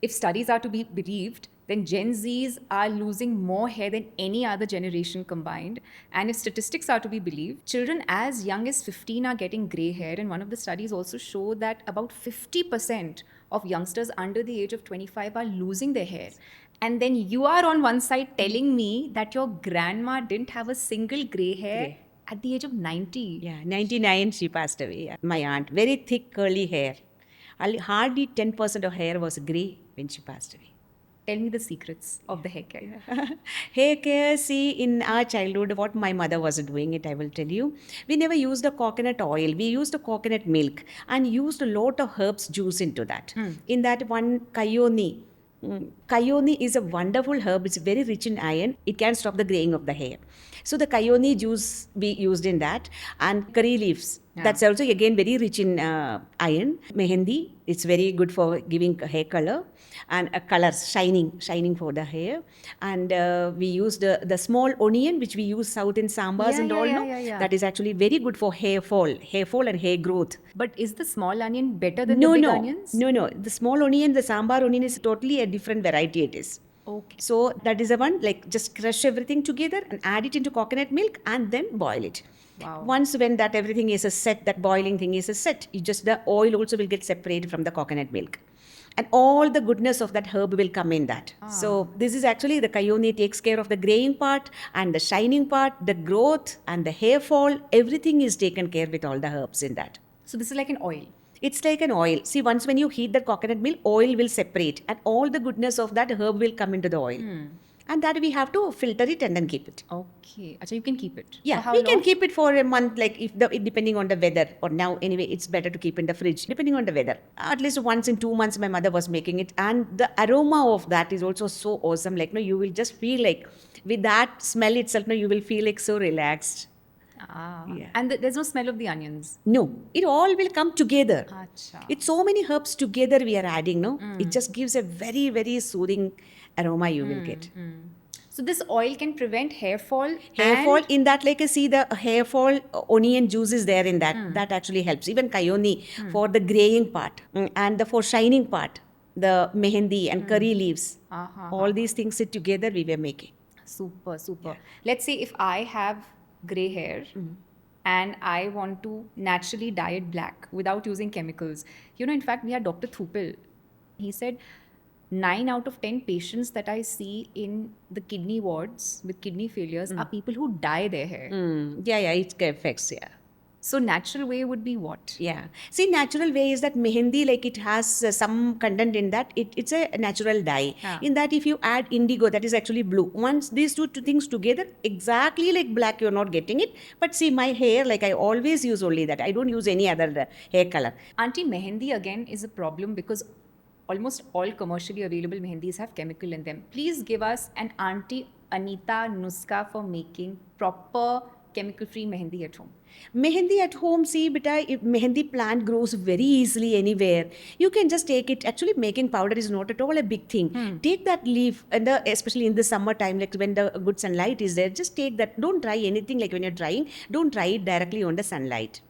if studies are to be believed, then Gen Zs are losing more hair than any other generation combined. And if statistics are to be believed, children as young as 15 are getting gray hair. And one of the studies also showed that about 50% of youngsters under the age of 25 are losing their hair. And then you are on one side telling me that your grandma didn't have a single gray hair at the age of 90. Yeah, 99 she passed away. Yeah. My aunt, very thick curly hair. Hardly 10% of hair was grey when she passed away. Tell me the secrets of the hair care. Hair care, see, in our childhood, what my mother was doing, it I will tell you. We never used a coconut oil. We used a coconut milk and used a lot of herbs juice into that. In that one, Kayoni. Kayoni is a wonderful herb. It's very rich in iron. It can stop the graying of the hair. So the Kayoni juice we used in that, and curry leaves. Yeah. That's also again very rich in iron. Mehendi, it's very good for giving hair color and colors, shining for the hair. And we used the small onion, which we use south in sambas and all. That is actually very good for hair fall and hair growth. But is the small onion better than the big onions? No. The small onion, the sambar onion is totally a different variety it is. Okay. So that is the one, like just crush everything together and add it into coconut milk and then boil it. Wow. Once when that everything is a set, that boiling thing is a set, the oil also will get separated from the coconut milk. And all the goodness of that herb will come in that. So this is actually the Kayoni takes care of the graying part and the shining part, the growth and the hair fall. Everything is taken care with all the herbs in that. So this is like an oil. It's like an oil. See, once when you heat that coconut milk, oil will separate and all the goodness of that herb will come into the oil. And that we have to filter it and then keep it. Okay. Achha, you can keep it. Yeah, for how we long? can keep it for a month, like depending on the weather. Or now, anyway, it's better to keep in the fridge, depending on the weather. At least once in 2 months, my mother was making it. And the aroma of that is also so awesome. Like, you will just feel like, with that smell itself, you will feel like so relaxed. Yeah. And there's no smell of the onions? No, it all will come together. Achha. It's so many herbs together we are adding, no? It just gives a very, very soothing aroma you will get. So this oil can prevent hair fall? Hair fall in that, like I see the hair fall, onion juice is there in that. That actually helps. Even Kayoni for the graying part and for shining part, the mehendi and curry leaves. All these things sit together we were making. Super. Yeah. Let's say if I have grey hair and I want to naturally dye it black without using chemicals. In fact, we had Dr. Thupil. He said 9 out of 10 patients that I see in the kidney wards with kidney failures are people who dye their hair. Yeah, it affects, yeah. So natural way would be what? Yeah. See, natural way is that mehendi, like it has some content in that. It's a natural dye. Yeah. In that, if you add indigo, that is actually blue. Once these two things together, exactly like black, you're not getting it. But see, my hair, like I always use only that. I don't use any other hair color. Aunty, mehendi again is a problem because almost all commercially available mehendis have chemical in them. Please give us an Aunty Anitha nuska for making proper chemical-free mehendi at home. Mehendi at home, see, beta, if mehendi plant grows very easily anywhere, you can just take it. Actually, making powder is not at all a big thing. Take that leaf, and especially in the summertime, like when the good sunlight is there, just take that. Don't dry anything like when you're drying. Don't dry it directly on the sunlight.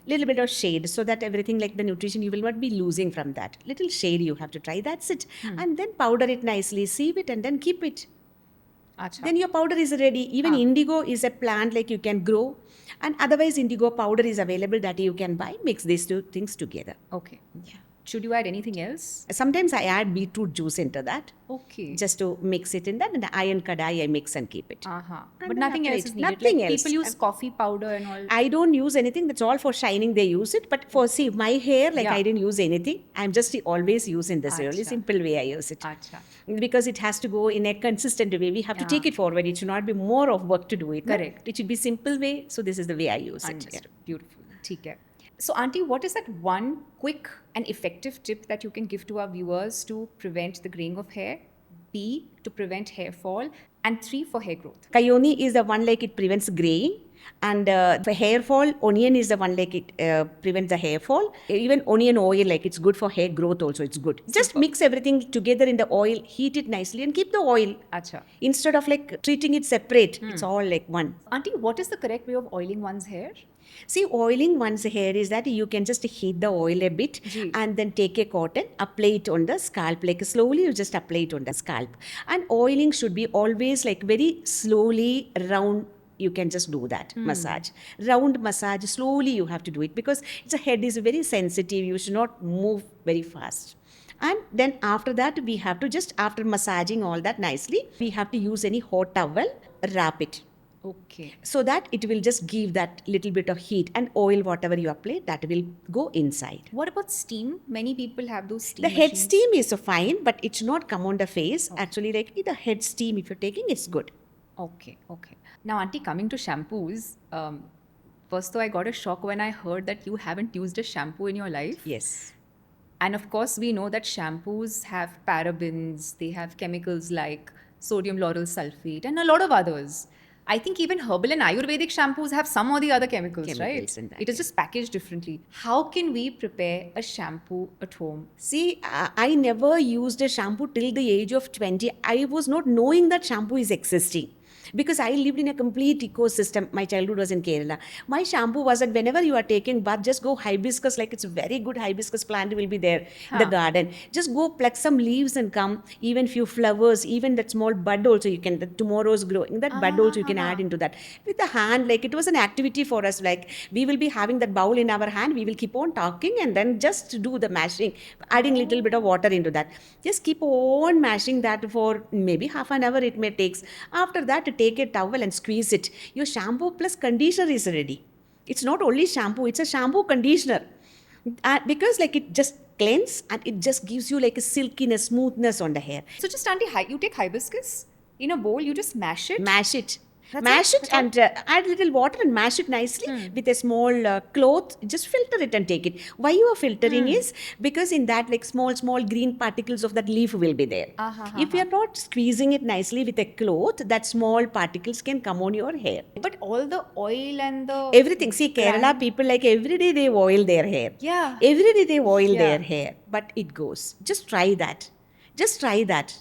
Little bit of shade so that everything like the nutrition you will not be losing from that. Little shade you have to try. That's it. And then powder it nicely, sieve it, and then keep it. Achha. Then your powder is ready. Even indigo is a plant like you can grow, and otherwise indigo powder is available that you can buy. Mix these two things together. Okay. Yeah. Should you add anything else? Sometimes I add beetroot juice into that. Okay. Just to mix it in that, and the iron kadai I mix and keep it. But nothing else is needed. Nothing like else. People use coffee powder and all. I don't use anything. That's all for shining. They use it. But for my hair, like I didn't use anything. I'm just always using this really simple way I use it. Achha. Because it has to go in a consistent way. We have to take it forward. It should not be more of work to do it. Correct. No? It should be simple way. So this is the way I use Understood. it. Beautiful. ठीक है. So, Aunty, what is that one quick and effective tip that you can give to our viewers to prevent the graying of hair? B, to prevent hair fall, and 3, for hair growth. Kayoni is the one like it prevents graying. And for hair fall, onion is the one like it prevents the hair fall. Even onion oil, like it's good for hair growth also, it's good. Just mix everything together in the oil, heat it nicely and keep the oil. Acha. Instead of like treating it separate, it's all like one. Aunty, what is the correct way of oiling one's hair? See, oiling one's hair is that you can just heat the oil a bit Ji. and then take a cotton, apply it on the scalp. Like slowly, you just apply it on the scalp. And oiling should be always like very slowly round. You can just do that massage. Round massage, slowly you have to do it because the head is very sensitive. You should not move very fast. And then after that, we have to just, after massaging all that nicely, we have to use any hot towel, wrap it Okay. so that it will just give that little bit of heat, and oil, whatever you apply, that will go inside. What about steam? Many people have those steam The head machines. steam is fine, but it should not come on the face. Actually, like the head steam, if you're taking, it's good. Okay, okay. Now, Auntie, coming to shampoos, first though, I got a shock when I heard that you haven't used a shampoo in your life. Yes. And of course, we know that shampoos have parabens, they have chemicals like sodium lauryl sulfate, and a lot of others. I think even herbal and Ayurvedic shampoos have some or the other chemicals, Chemicals right? in that, It is just packaged differently. How can we prepare a shampoo at home? See, I never used a shampoo till the age of 20. I was not knowing that shampoo is existing. Because I lived in a complete ecosystem. My childhood was in Kerala. My shampoo was that whenever you are taking bath, just go hibiscus, like it's a very good hibiscus plant will be there in the garden. Just go pluck some leaves and come, even few flowers, even that small bud also you can, the tomorrow's growing, that bud also you can add into that. With the hand, like it was an activity for us, like we will be having that bowl in our hand, we will keep on talking and then just do the mashing, adding little bit of water into that. Just keep on mashing that for maybe half an hour it may takes. After that, take a towel and squeeze it. Your shampoo plus conditioner is ready. It's not only shampoo, it's a shampoo conditioner. Because like it just cleanse and it just gives you like a silkiness, smoothness on the hair. So just Auntie, you take hibiscus in a bowl, you just mash it. Mash it. That's mash it? it and add little water and mash it nicely with a small cloth. Just filter it and take it. Why you are filtering is because in that like small green particles of that leaf will be there. If you are not squeezing it nicely with a cloth, that small particles can come on your hair. But all the oil and the Everything. See, Kerala people like every day they oil their hair. Yeah. Every day they oil Yeah. their hair. But it goes. Just try that. Just try that.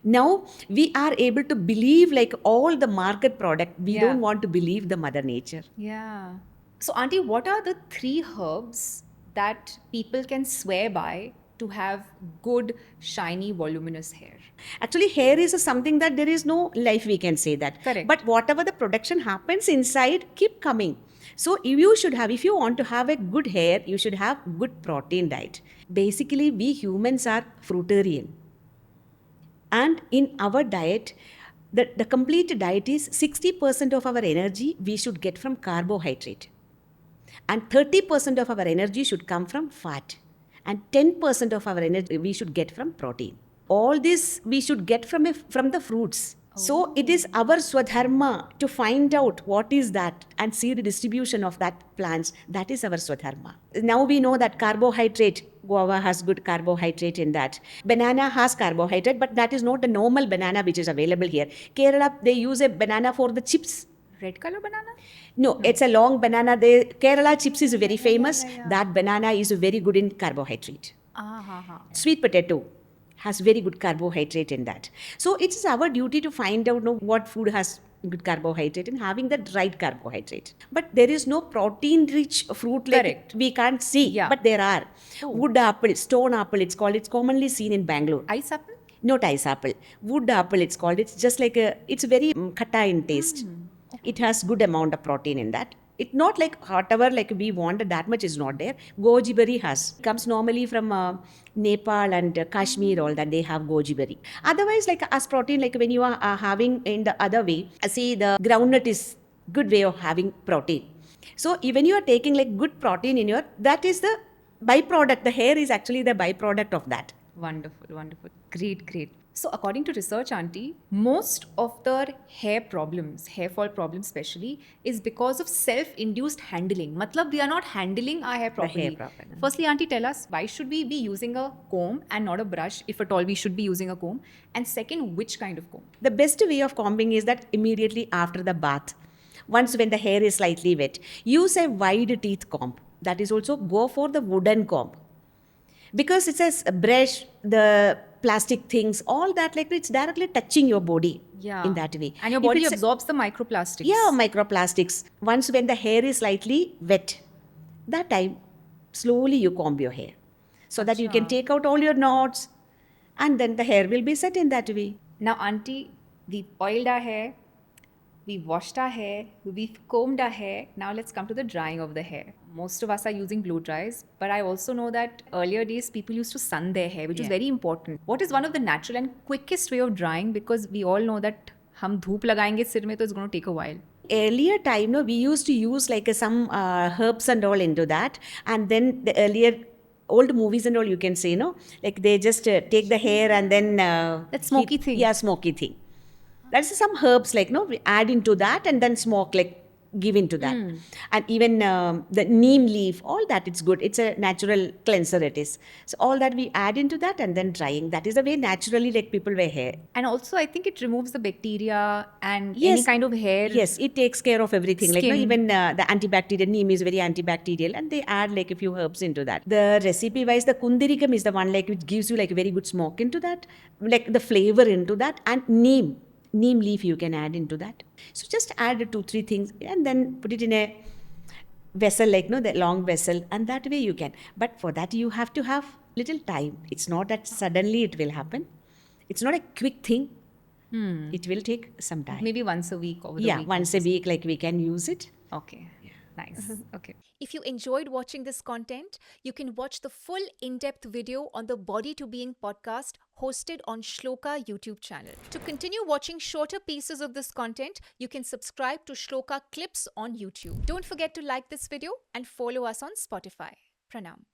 Now we are able to believe like all the market product. We Yeah. don't want to believe the mother nature. Yeah. So, Auntie, what are the 3 herbs that people can swear by to have good, shiny, voluminous hair? Actually, hair is something that there is no life, we can say that. Correct. But whatever the production happens inside, keep coming. So if you want to have a good hair, you should have good protein diet. Basically, we humans are fruitarian. And in our diet, the complete diet is 60% of our energy we should get from carbohydrate. And 30% of our energy should come from fat. And 10% of our energy we should get from protein. All this we should get from the fruits. So it is our swadharma to find out what is that and see the distribution of that plants. That is our swadharma. Now we know that carbohydrate, guava has good carbohydrate in that. Banana has carbohydrate, but that is not the normal banana which is available here. Kerala, they use a banana for the chips. Red color banana? No, it's a long banana. Kerala chips is very famous. That banana is very good in carbohydrate. Sweet potato has very good carbohydrate in that. So it is our duty to find out what food has good carbohydrate and having the right carbohydrate. But there is no protein-rich fruit like Correct. we can't see, Yeah. but there are. Wood apple, stone apple, it's called. It's commonly seen in Bangalore. Ice apple? Not ice apple. Wood apple, it's called. It's just like it's very khatta in taste. It has good amount of protein in that. It's not like whatever like we wanted that much is not there. Goji berry comes normally from Nepal and Kashmir, all that they have goji berry. Otherwise, like as protein, like when you are having in the other way, see the groundnut is good way of having protein. So when you are taking like good protein in your, that is the byproduct. The hair is actually the byproduct of that. Wonderful, wonderful. Great, great. So, according to research, Auntie, most of the hair problems, hair fall problems especially, is because of self-induced handling. Matlab, we are not handling our hair properly. properly. Firstly, Auntie, tell us, why should we be using a comb and not a brush, if at all we should be using a comb? And second, which kind of comb? The best way of combing is that immediately after the bath, once when the hair is slightly wet, use a wide teeth comb. That is also go for the wooden comb. Because it says a brush, the plastic things, all that, like it's directly touching your body Yeah. in that way. And your If body it's- absorbs the microplastics. Yeah, microplastics. Once when the hair is slightly wet, that time slowly you comb your hair so that you can Acha. take out all your knots, and then the hair will be set in that way. Now, Auntie, we've oiled our hair, we've washed our hair, we've combed our hair. Now let's come to the drying of the hair. Most of us are using blow dries, but I also know that earlier days people used to sun their hair, which is Yeah. very important. What is one of the natural and quickest way of drying? Because we all know that हम धूप लगाएंगे सिर में तो it's going to take a while. Earlier time, no, we used to use like some herbs and all into that, and then the earlier old movies and all, you can say, no, like they just take the hair and then That smoky thing. Yeah, smoky thing. That's some herbs, like, no, we add into that and then smoke, like give into that. And even the neem leaf, all that, it's good. It's a natural cleanser, it is. So all that we add into that and then drying. That is the way naturally like people wear hair. And also, I think it removes the bacteria and any Yes. kind of hair. Yes, it takes care of everything. Like, no, Skin. even the antibacterial, neem is very antibacterial, and they add like a few herbs into that. The recipe wise, the kundirikam is the one like which gives you like a very good smoke into that, like the flavor into that, and neem leaf you can add into that. So just add 2-3 things and then put it in a vessel, like, no, the long vessel, and that way you can. But for that you have to have little time. It's not that suddenly it will happen. It's not a quick thing. It will take some time. Maybe once a week over the Yeah, week. once a week, like we can use it. Okay. Nice. Okay. If you enjoyed watching this content, you can watch the full in-depth video on the Body to Being podcast hosted on Shlloka YouTube channel. To continue watching shorter pieces of this content, you can subscribe to Shlloka Clips on YouTube. Don't forget to like this video and follow us on Spotify. Pranam.